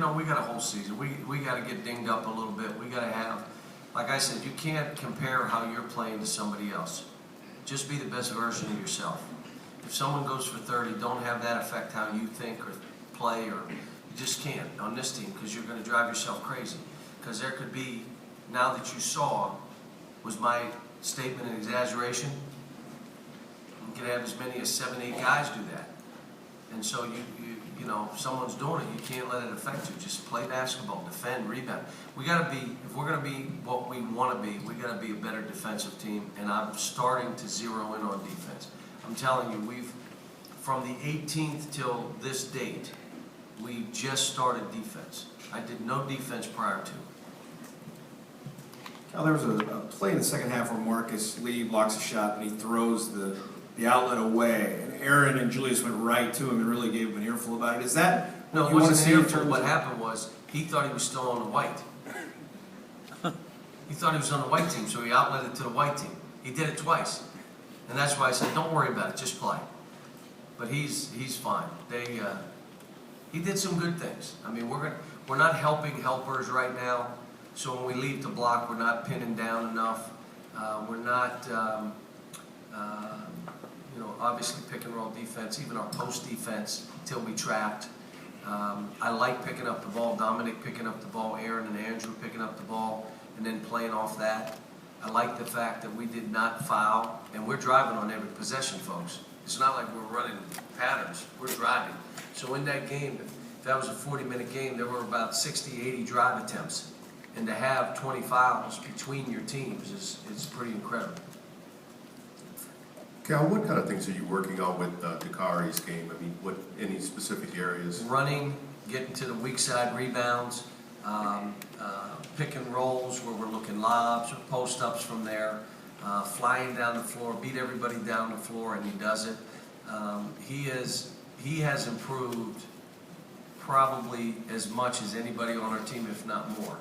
we got a whole season. We got to get dinged up a little bit. We got to have, like I said, you can't compare how you're playing to somebody else. Just be the best version of yourself. If someone goes for 30, don't have that affect how you think or play, or you just can't on this team, because you're going to drive yourself crazy. Because there could be, now that you saw, was my statement an exaggeration? You can have as many as 7, 8 guys do that. And so you know, if someone's doing it, you can't let it affect you. Just play basketball, defend, rebound. We got to be, if we're going to be what we want to be, we got to be a better defensive team. And I'm starting to zero in on defense. I'm telling you, from the 18th till this date, we just started defense. I did no defense prior to. Cal, there was a play in the second half where Marcus Lee blocks a shot and he throws the outlet away, and Aaron and Julius went right to him and really gave him an earful about it. Is that no? It wasn't an earful. What happened was he thought he was still on the white. He thought he was on the white team, so he outletted to the white team. He did it twice, and that's why I said, "Don't worry about it, just play." But he's fine. He did some good things. I mean, we're not helping helpers right now. So when we leave the block, we're not pinning down enough. We're not. Obviously pick and roll defense, even our post defense, till we trapped. I like picking up the ball, Dominic picking up the ball, Aaron and Andrew picking up the ball, and then playing off that. I like the fact that we did not foul, and we're driving on every possession, folks. It's not like we're running patterns, we're driving. So in that game, if that was a 40-minute game, there were about 60, 80 drive attempts. And to have 20 fouls between your teams is pretty incredible. Cal, what kind of things are you working on with Calipari's game? I mean, any specific areas? Running, getting to the weak side rebounds, pick and rolls where we're looking lobs, post-ups from there, flying down the floor, beat everybody down the floor, and he does it. He has improved probably as much as anybody on our team, if not more.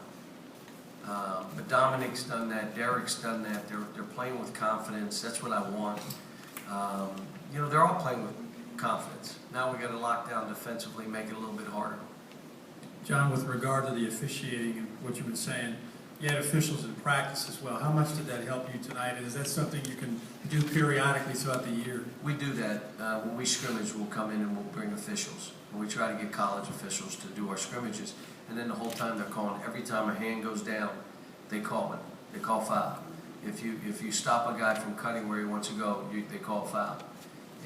But Dominic's done that, Derek's done that. They're playing with confidence. That's what I want. They're all playing with confidence. Now we got to lock down defensively, make it a little bit harder. John, with regard to the officiating and what you've been saying, you had officials in practice as well. How much did that help you tonight? And is that something you can do periodically throughout the year? We do that. When we scrimmage, we'll come in and we'll bring officials. And we try to get college officials to do our scrimmages. And then the whole time they're calling, every time a hand goes down, they call it. They call foul. If you stop a guy from cutting where he wants to go, they call foul.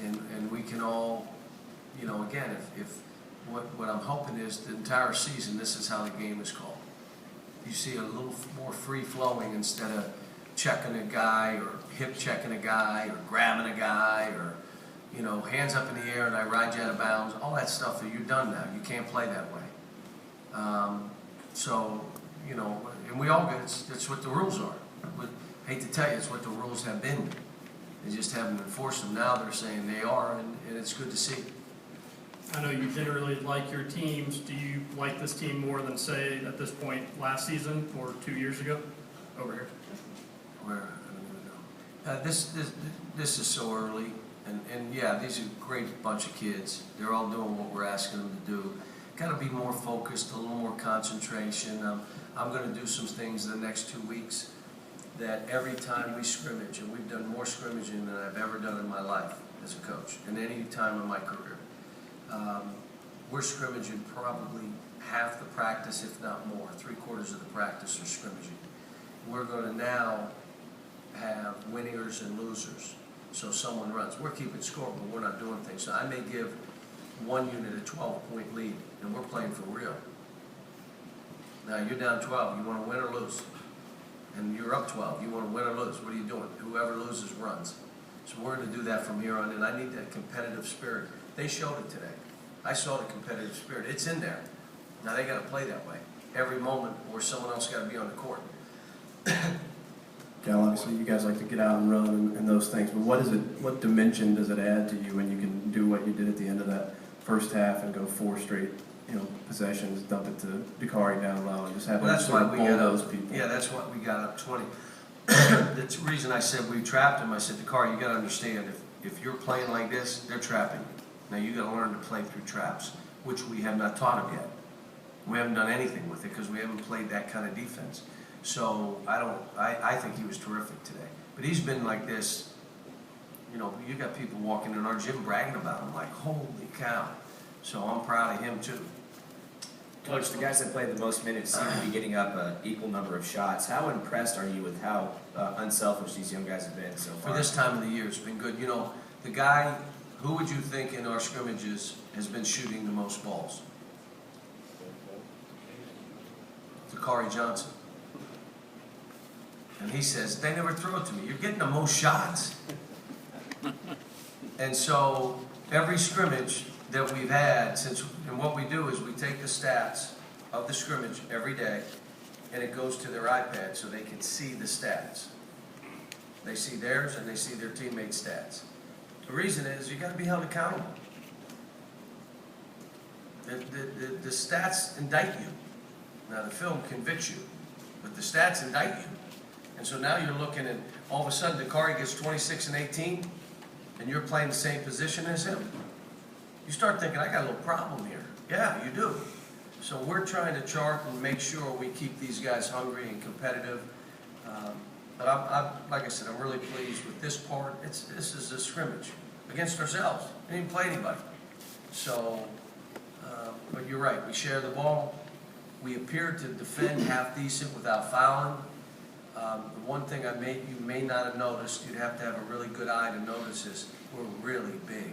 And we can all, again, if what I'm hoping is the entire season, this is how the game is called. You see a little more free-flowing instead of checking a guy or hip checking a guy or grabbing a guy or, hands up in the air and I ride you out of bounds. All that stuff, you're done now. You can't play that way. And we all get it's what the rules are. But I hate to tell you, it's what the rules have been. They just haven't enforced them. Now they're saying they are, and it's good to see. I know you generally like your teams. Do you like this team more than, say, at this point last season or 2 years ago? Over here. Where? I don't even know. This is so early, and yeah, these are a great bunch of kids. They're all doing what we're asking them to do. Got to be more focused, a little more concentration. I'm going to do some things the next 2 weeks that every time we scrimmage, and we've done more scrimmaging than I've ever done in my life as a coach, and any time in my career. We're scrimmaging probably half the practice, if not more. 3/4 of the practice are scrimmaging. We're going to now have winners and losers. So someone runs. We're keeping score, but we're not doing things. So I may give one unit a 12-point lead, and we're playing for real. Now you're down 12. You want to win or lose? And you're up 12. You want to win or lose? What are you doing? Whoever loses runs. So we're going to do that from here on in. I need that competitive spirit. They showed it today. I saw the competitive spirit. It's in there. Now they got to play that way every moment, or someone else got to be on the court. Cal, obviously you guys like to get out and run and those things, but what dimension does it add to you when you can do what you did at the end of that first half and go 4 straight, possessions, dump it to Calipari down low, and just have Well, that's why we got those up. people? Yeah, that's why we got up 20. That's the reason I said we trapped him. I said, Calipari, you got to understand, if you're playing like this, they're trapping you. Now you got to learn to play through traps, which we have not taught him yet. We haven't done anything with it because we haven't played that kind of defense. So I think he was terrific today. But he's been like this, you know, you got people walking in our gym bragging about him, like, holy cow. So I'm proud of him too. Coach, the guys that played the most minutes seem to be getting up an equal number of shots. How impressed are you with how unselfish these young guys have been so For far? this time of the year, it's been good. You know, the guy, who would you think in our scrimmages has been shooting the most balls? Calipari Johnson. And he says, they never throw it to me. You're getting the most shots. And so every scrimmage that we've had and what we do is we take the stats of the scrimmage every day and it goes to their iPad so they can see the stats. They see theirs and they see their teammates' stats. The reason is you got to be held accountable. The stats indict you. Now the film convicts you, but the stats indict you. And so now you're looking and all of a sudden Calipari gets 26 and 18 and you're playing the same position as him. You start thinking, I got a little problem here. Yeah, you do. So we're trying to chart and make sure we keep these guys hungry and competitive. But like I said, I'm really pleased with this part. This is a scrimmage against ourselves. We didn't play anybody. So, but you're right. We share the ball. We appear to defend half decent without fouling. The one thing you may not have noticed, you'd have to have a really good eye to notice is we're really big.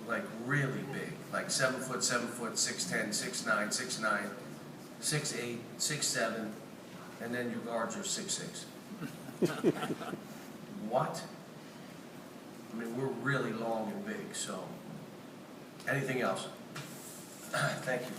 Like really big, like 7 foot, 6'10", 6'9", 6'9", 6'8", 6'7", and then your guards are 6'6". What? I mean, we're really long and big, so. Anything else? Thank you.